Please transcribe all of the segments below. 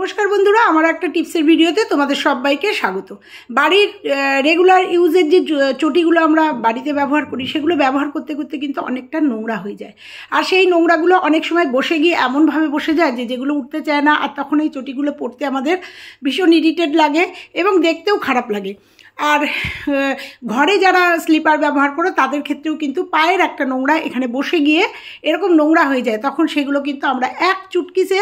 নমস্কার বন্ধুরা, আমার একটা টিপসের ভিডিওতে তোমাদের সবাইকে স্বাগত। বাড়ির রেগুলার ইউজের যে চটিগুলো আমরা বাড়িতে ব্যবহার করি, সেগুলো ব্যবহার করতে করতে কিন্তু অনেকটা নোংরা হয়ে যায়। আর সেই নোংরাগুলো অনেক সময় বসে গিয়ে এমনভাবে বসে যায় যে যেগুলো উঠতে চায় না, আর তখন এই চটিগুলো পরতে আমাদের ভীষণ ইরিটেট লাগে এবং দেখতেও খারাপ লাগে। আর ঘরে যারা স্লিপার ব্যবহার করো তাদের ক্ষেত্রেও কিন্তু পায়ের একটা নোংরা এখানে বসে গিয়ে এরকম নোংরা হয়ে যায়, তখন সেগুলো কিন্তু আমরা এক চুটকিসে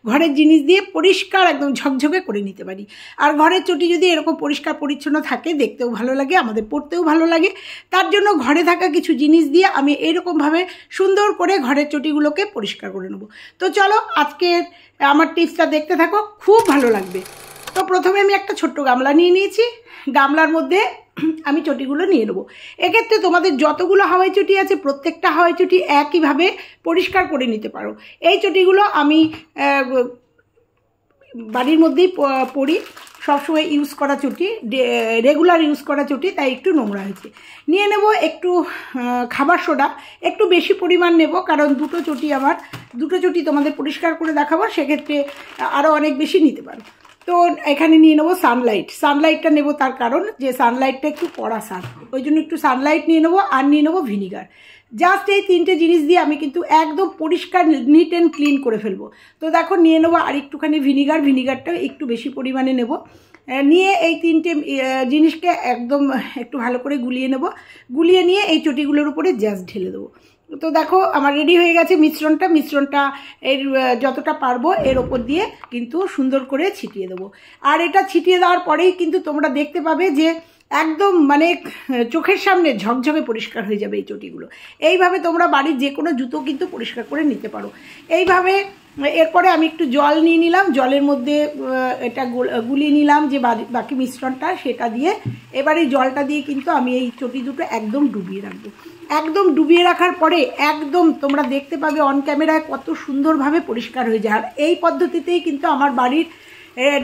ঘরের জিনিস দিয়ে পরিষ্কার একদম ঝকঝকে করে নিতে পারি। আর ঘরের চটি যদি এরকম পরিষ্কার পরিচ্ছন্ন থাকে, দেখতেও ভালো লাগে, আমাদের পরতেও ভালো লাগে। তার জন্য ঘরে থাকা কিছু জিনিস দিয়ে আমি এরকমভাবে সুন্দর করে ঘরের চটিগুলোকে পরিষ্কার করে নেব। তো চলো আজকের আমার টিপসটা দেখতে থাকো, খুব ভালো লাগবে। তো প্রথমে আমি একটা ছোট্ট গামলা নিয়ে নিয়েছি। গামলার মধ্যে আমি চটিগুলো নিয়ে নেবো। এক্ষেত্রে তোমাদের যতগুলো হাওয়াই চটি আছে প্রত্যেকটা হাওয়াই চটি একইভাবে পরিষ্কার করে নিতে পারো। এই চটিগুলো আমি বাড়ির মধ্যেই পরি, সবসময় ইউজ করা চটি, রেগুলার ইউজ করা চটি, তাই একটু নোংরা হয়েছে। নিয়ে নেব একটু খাবার সোডা, একটু বেশি পরিমাণ নেব, কারণ দুটো চটি তোমাদের পরিষ্কার করে দেখাবো, সেক্ষেত্রে আরও অনেক বেশি নিতে পারো। তো এখানে নিয়ে নেবো সানলাইটটা নেব, তার কারণ যে সানলাইটটা একটু কড়া সান, ওই জন্য একটু সানলাইট নিয়ে নেবো। আর নিয়ে নেবো ভিনিগার। জাস্ট এই তিনটে জিনিস দিয়ে আমি কিন্তু একদম পরিষ্কার নিট অ্যান্ড ক্লিন করে ফেলবো। তো দেখো নিয়ে নেবো আর একটুখানি ভিনিগারটা একটু বেশি পরিমাণে নেব। নিয়ে এই তিনটে জিনিসকে একদম একটু ভালো করে গুলিয়ে নেব। গুলিয়ে নিয়ে এই চটিগুলোর উপরে জাস্ট ঢেলে দেবো। তো দেখো আমার রেডি হয়ে গেছে মিশ্রণটা এর যতটা পারবো এর ওপর দিয়ে কিন্তু সুন্দর করে ছিটিয়ে দেবো। আর এটা ছিটিয়ে দেওয়ার পরেই কিন্তু তোমরা দেখতে পাবে যে একদম মানে চোখের সামনে ঝকঝকে পরিষ্কার হয়ে যাবে এই চটিগুলো। এইভাবে তোমরা বাড়ির যে কোনো জুতো কিন্তু পরিষ্কার করে নিতে পারো এইভাবে। এরপরে আমি একটু জল নিয়ে নিলাম, জলের মধ্যে এটা গুলিয়ে নিলাম যে বাকি মিশ্রণটা, সেটা দিয়ে এবারে জলটা দিয়ে কিন্তু আমি এই চটি দুটো একদম ডুবিয়ে রাখবো। একদম ডুবিয়ে রাখার পরে একদম তোমরা দেখতে পাবে অন ক্যামেরায় কত সুন্দরভাবে পরিষ্কার হয়ে যায়। আর এই পদ্ধতিতেই কিন্তু আমার বাড়ির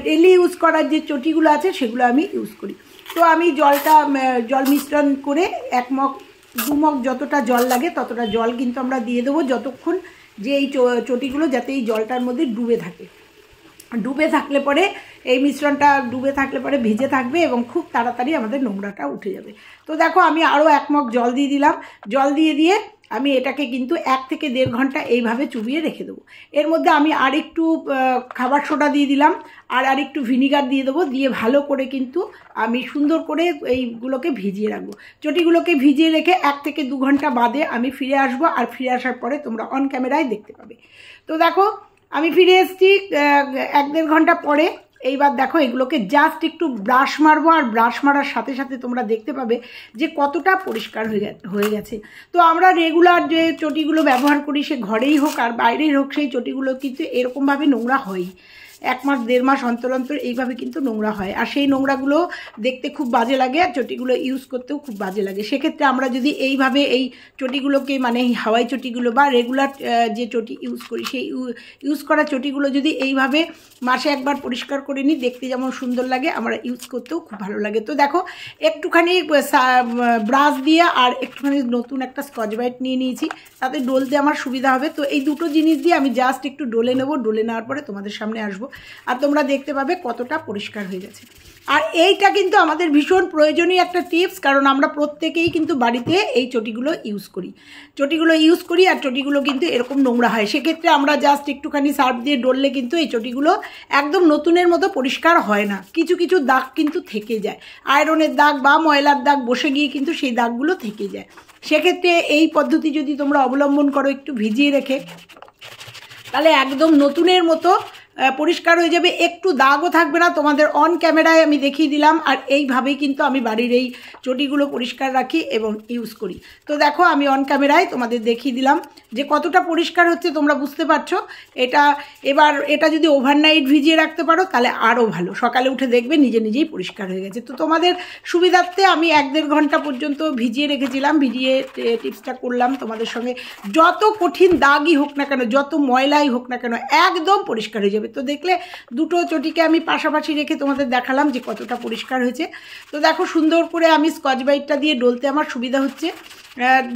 ডেলি ইউজ করার যে চটিগুলো আছে সেগুলো আমি ইউজ করি। তো আমি জল মিশ্রণ করে 1 মগ 2 মগ যতটা জল লাগে ততটা জল কিন্তু আমরা দিয়ে দেবো, যতক্ষণ যে এই চটিগুলো যাতে এই জলটার মধ্যে ডুবে থাকলে পরে এই মিশ্রণটা ডুবে থাকলে পরে ভিজে থাকবে এবং খুব তাড়াতাড়ি আমাদের নোংরাটা উঠে যাবে। তো দেখো আমি আরও 1 মগ জল দিয়ে দিলাম। জল দিয়ে আমি এটাকে কিন্তু 1 থেকে 1.5 ঘন্টা এইভাবে চুবিয়ে রেখে দেবো। এর মধ্যে আমি আর একটু খাবার সোডা দিয়ে দিলাম আর একটু ভিনিগার দিয়ে দেবো। দিয়ে ভালো করে কিন্তু আমি সুন্দর করে এইগুলোকে ভিজিয়ে রাখবো। চটিগুলোকে ভিজিয়ে রেখে 1 থেকে 2 ঘন্টা বাদে আমি ফিরে আসবো। আর ফিরে আসার পরে তোমরা অন ক্যামেরায় দেখতে পাবে। তো দেখো আমি ফিরে এসেছি 1-1.5 ঘন্টা পরে। এইবার দেখো এগুলোকে জাস্ট একটু ব্রাশ মারবো, আর ব্রাশ মারার সাথে সাথে তোমরা দেখতে পাবে যে কতটা পরিষ্কার হয়ে গেছে। তো আমরা রেগুলার যে চটিগুলো ব্যবহার করি, সে ঘরেই হোক আর বাইরেই হোক, সেই চটিগুলো কিন্তু এরকমভাবে নোংরা হয়ই। 1 মাস 1.5 মাস অন্তর অন্তর এইভাবে কিন্তু নোংরা হয়। আর সেই নোংরাগুলো দেখতে খুব বাজে লাগে, আর চটিগুলো ইউজ করতেও খুব বাজে লাগে। সেক্ষেত্রে আমরা যদি এইভাবে এই চটিগুলোকে মানে হাওয়াই চটিগুলো বা রেগুলার যে চটি ইউজ করি, সেই ইউজ করা চটিগুলো যদি এইভাবে মাসে একবার পরিষ্কার করে নিই, দেখতে যেমন সুন্দর লাগে, আমরা ইউজ করতেও খুব ভালো লাগে। তো দেখো একটুখানি ব্রাশ দিয়ে আর একটুখানি নতুন একটা স্কচ ব্রাইট নিয়ে নিয়েছি, তাতে ডলতে আমার সুবিধা হবে। তো এই দুটো জিনিস দিয়ে আমি জাস্ট একটু ডলে নেবো। ডলে নেওয়ার পরে তোমাদের সামনে আসবো আর তোমরা দেখতে পাবে কতটা পরিষ্কার হয়ে গেছে। আর এইটা কিন্তু আমাদের ভীষণ প্রয়োজনীয় একটা টিপস, কারণ আমরা প্রত্যেকেই কিন্তু বাড়িতে এই চটিগুলো ইউজ করি আর চটিগুলো কিন্তু এরকম নোংরা হয়। সেক্ষেত্রে আমরা জাস্ট একটুখানি সার্ফ দিয়ে ডললে কিন্তু এই চটিগুলো একদম নতুনের মতো পরিষ্কার হয় না। কিছু দাগ কিন্তু থেকে যায়, আয়রনের দাগ বা ময়লার দাগ বসে গিয়ে কিন্তু সেই দাগগুলো থেকে যায়। সেক্ষেত্রে এই পদ্ধতি যদি তোমরা অবলম্বন করো একটু ভিজিয়ে রেখে, তাহলে একদম নতুনের মতো পরিষ্কার হয়ে যাবে, একটু দাগও থাকবে না। তোমাদের অন ক্যামেরায় আমি দেখিয়ে দিলাম। আর এইভাবেই কিন্তু আমি বাড়ির এই চটিগুলো পরিষ্কার রাখি এবং ইউজ করি। তো দেখো আমি অন ক্যামেরায় তোমাদের দেখিয়ে দিলাম যে কতটা পরিষ্কার হচ্ছে, তোমরা বুঝতে পারছো। এটা যদি ওভারনাইট ভিজিয়ে রাখতে পারো তাহলে আরও ভালো, সকালে উঠে দেখবে নিজেই পরিষ্কার হয়ে গেছে। তো তোমাদের সুবিধার্থে আমি 1-1.5 ঘন্টা পর্যন্ত ভিজিয়ে রেখেছিলাম, ভিজিয়ে টিপসটা করলাম তোমাদের সঙ্গে। যত কঠিন দাগই হোক না কেন, যত ময়লাই হোক না কেন, একদম পরিষ্কার হয়ে যাবে। তো দেখলে দুটো চটিকে আমি পাশাপাশি রেখে তোমাদের দেখালাম যে কতটা পরিষ্কার হয়েছে। তো দেখো সুন্দর করে আমি স্কচ ব্রাইটটা দিয়ে ডলতে আমার সুবিধা হচ্ছে,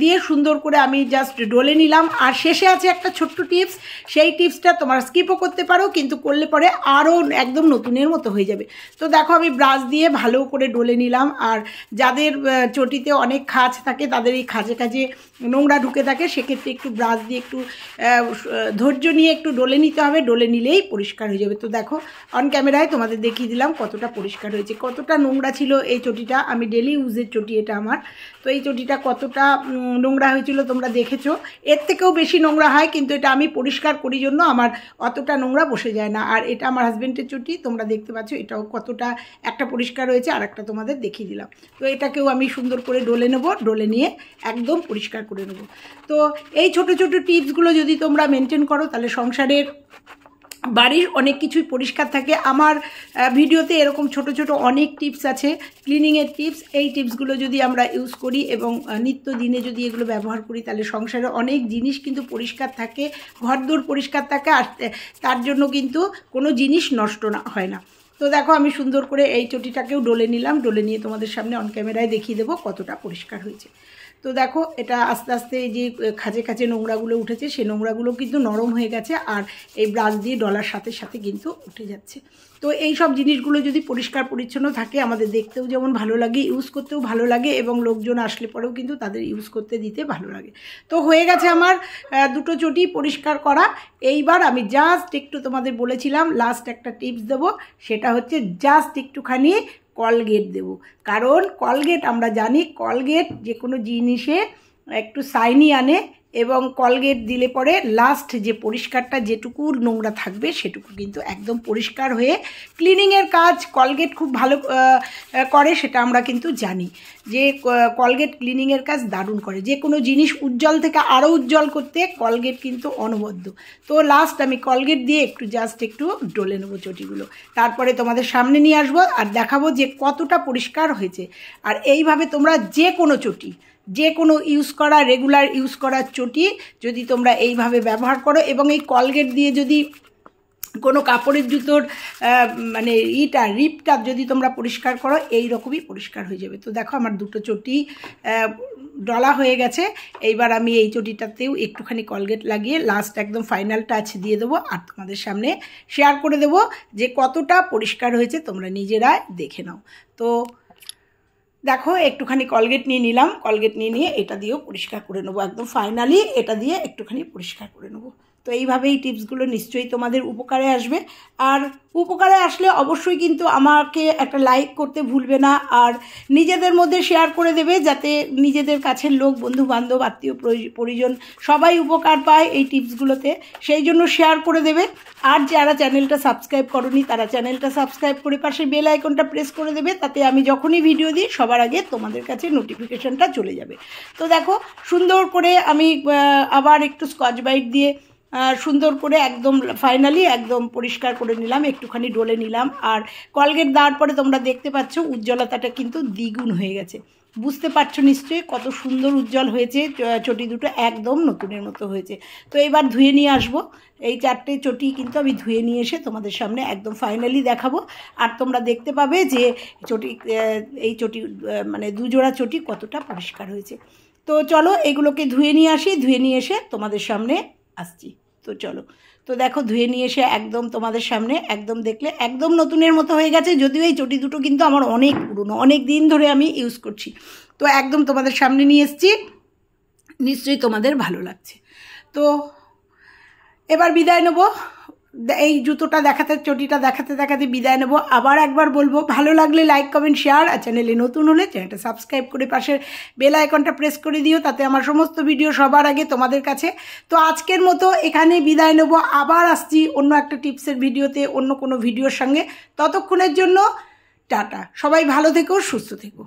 দিয়ে সুন্দর করে আমি জাস্ট ডলে নিলাম। আর শেষে আছে একটা ছোট্ট টিপস, সেই টিপসটা তোমার স্কিপও করতে পারো, কিন্তু করলে পরে আরও একদম নতুনের মতো হয়ে যাবে। তো দেখো আমি ব্রাশ দিয়ে ভালো করে ডলে নিলাম। আর যাদের চটিতে অনেক খাঁজ থাকে, তাদের এই খাঁজে খাঁজে নোংরা ঢুকে থাকে, সেক্ষেত্রে একটু ব্রাশ দিয়ে একটু ধৈর্য নিয়ে একটু ডলে নিতে হবে, ডলে নিলেই পরিষ্কার হয়ে যাবে। তো দেখো অন ক্যামেরায় তোমাদের দেখিয়ে দিলাম কতটা পরিষ্কার হয়েছে। কতটা নোংরা ছিল এই চটিটা, আমি ডেলি ইউজের চটি এটা আমার। তো এই চটিটা কতটা নোংরা হয়েছিল তোমরা দেখেছো, এর থেকেও বেশি নোংরা হয়, কিন্তু এটা আমি পরিষ্কার করি জন্য আমার অতটা নোংরা বসে যায় না। আর এটা আমার হাজব্যান্ডের চটি, তোমরা দেখতে পাচ্ছ এটাও কতটা একটা পরিষ্কার হয়েছে, আর একটা তোমাদের দেখিয়ে দিলাম। তো এটাকেও আমি সুন্দর করে ডলে নেব, ডলে নিয়ে একদম পরিষ্কার করে নেব। তো এই ছোট ছোট টিপসগুলো যদি তোমরা মেনটেন করো, তাহলে সংসারের বাড়ির অনেক কিছুই পরিষ্কার থাকে। আমার ভিডিওতে এরকম ছোট ছোট অনেক টিপস আছে, ক্লিনিংয়ের টিপস। এই টিপসগুলো যদি আমরা ইউজ করি এবং নিত্য দিনে যদি এগুলো ব্যবহার করি, তাহলে সংসারে অনেক জিনিস কিন্তু পরিষ্কার থাকে, ঘরদোর পরিষ্কার থাকে, আর তার জন্য কিন্তু কোনো জিনিস নষ্ট হয় না। তো দেখো আমি সুন্দর করে এই চটিটাকেও ডলে নিলাম, ডলে নিয়ে তোমাদের সামনে অন ক্যামেরায় দেখিয়ে দেবো কতটা পরিষ্কার হয়েছে। তো দেখো এটা আস্তে আস্তে যে খাঁজে খাঁজে নোংরাগুলো উঠেছে, সেই নোংরাগুলো কিন্তু নরম হয়ে গেছে, আর এই ব্রাশ দিয়ে ডলার সাথে সাথে কিন্তু উঠে যাচ্ছে। তো এই সব জিনিসগুলো যদি পরিষ্কার পরিচ্ছন্ন থাকে, আমাদের দেখতেও যেমন ভালো লাগে, ইউজ করতেও ভালো লাগে, এবং লোকজন আসলে পরেও কিন্তু তাদের ইউজ করতে দিতে ভালো লাগে। তো হয়ে গেছে আমার দুটো চটি পরিষ্কার করা। এইবার আমি জাস্ট একটু তোমাদের বলেছিলাম লাস্ট একটা টিপস দেবো, সেটা হচ্ছে জাস্ট একটুখানি কলগেট দেব। কারণ কলগেট আমরা জানি, কলগেট যে কোনো জিনিসে একটু শাইনি আনে, এবং কলগেট দিলে পরে লাস্ট যে পরিষ্কারটা যেটুকু নোংরা থাকবে সেটুকু কিন্তু একদম পরিষ্কার হয়ে ক্লিনিংয়ের কাজ কলগেট খুব ভালো করে, সেটা আমরা কিন্তু জানি যে কলগেট ক্লিনিংয়ের কাজ দারুণ করে। যে কোনো জিনিস উজ্জ্বল থেকে আরও উজ্জ্বল করতে কলগেট কিন্তু অনবদ্য। তো লাস্ট আমি কলগেট দিয়ে একটু জাস্ট একটু ডলে নেবো চটিগুলো, তারপরে তোমাদের সামনে নিয়ে আসবো আর দেখাবো যে কতটা পরিষ্কার হয়েছে। আর এইভাবে তোমরা যে কোনো চটি, যে কোনো ইউজ করা রেগুলার ইউজ করার চটি যদি তোমরা এইভাবে ব্যবহার করো, এবং এই কলগেট দিয়ে যদি কোনো কাপড়ের জুতোর মানে রিপটা যদি তোমরা পরিষ্কার করো, এই রকমই পরিষ্কার হয়ে যাবে। তো দেখো আমার দুটো চটি ডলা হয়ে গেছে। এইবার আমি এই চটিটাতেও একটুখানি কলগেট লাগিয়ে লাস্ট একদম ফাইনাল টাচ দিয়ে দেবো, আর তোমাদের সামনে শেয়ার করে দেবো যে কতটা পরিষ্কার হয়েছে, তোমরা নিজেরা দেখে নাও। তো দেখো একটুখানি কলগেট নিয়ে নিলাম, কলগেট নিয়ে এটা দিয়েও পরিষ্কার করে নেবো, একদম ফাইনালি এটা দিয়ে একটুখানি পরিষ্কার করে নেবো। তো এইভাবেই টিপসগুলো নিশ্চয়ই তোমাদের উপকারে আসবে। আর উপকারে আসলে অবশ্যই কিন্তু আমাকে একটা লাইক করতে ভুলবে না, আর নিজেদের মধ্যে শেয়ার করে দেবে, যাতে নিজেদের কাছের লোক, বন্ধু বান্ধব, আত্মীয় পরিজন সবাই উপকার পায় এই টিপসগুলোতে, সেই জন্য শেয়ার করে দেবে। আর যারা চ্যানেলটা সাবস্ক্রাইব করোনি, তারা চ্যানেলটা সাবস্ক্রাইব করে পাশে বেল আইকনটা প্রেস করে দেবে, তাতে আমি যখনই ভিডিও দিই সবার আগে তোমাদের কাছে নোটিফিকেশনটা চলে যাবে। তো দেখো সুন্দর করে আমি আবার একটু স্কচ ব্রাইট দিয়ে সুন্দর করে একদম ফাইনালি একদম পরিষ্কার করে নিলাম, একটুখানি ডলে নিলাম। আর কলগেট দেওয়ার পরে তোমরা দেখতে পাচ্ছ উজ্জ্বলতাটা কিন্তু দ্বিগুণ হয়ে গেছে, বুঝতে পারছো নিশ্চয়ই কত সুন্দর উজ্জ্বল হয়েছে, চটি দুটো একদম নতুনের মতো হয়েছে। তো এবার ধুয়ে নিয়ে আসবো, এই চারটে চটি কিন্তু আমি ধুয়ে নিয়ে এসে তোমাদের সামনে একদম ফাইনালি দেখাবো, আর তোমরা দেখতে পাবে যে এই চটি মানে দুজোড়া চটি কতটা পরিষ্কার হয়েছে। তো চলো এগুলোকে ধুয়ে নিয়ে আসি, ধুয়ে নিয়ে এসে তোমাদের সামনে আসছি। তো চলো, তো দেখো ধুয়ে নিয়ে এসে একদম তোমাদের সামনে একদম দেখলে একদম নতুনের মতো হয়ে গেছে। যদিও এই চটি দুটো কিন্তু আমার অনেক পুরনো, অনেক দিন ধরে আমি ইউজ করছি। তো একদম তোমাদের সামনে নিয়ে এসেছি, নিশ্চয়ই তোমাদের ভালো লাগছে। তো এবার বিদায় নেব, এই জুতোটা দেখাতে, চটিটা দেখাতে দেখাতে বিদায় নেব। আবার একবার বলবো, ভালো লাগলে লাইক কমেন্ট শেয়ার, আর চ্যানেলে নতুন হলে চ্যানেলটা সাবস্ক্রাইব করে পাশের বেল আইকনটা প্রেস করে দিও, তাতে আমার সমস্ত ভিডিও সবার আগে তোমাদের কাছে। তো আজকের মতো এখানে বিদায় নেব, আবার আসছি অন্য একটা টিপসের ভিডিওতে, অন্য কোনো ভিডিওর সঙ্গে। ততক্ষণের জন্য টাটা, সবাই ভালো থেকো, সুস্থ থেকো।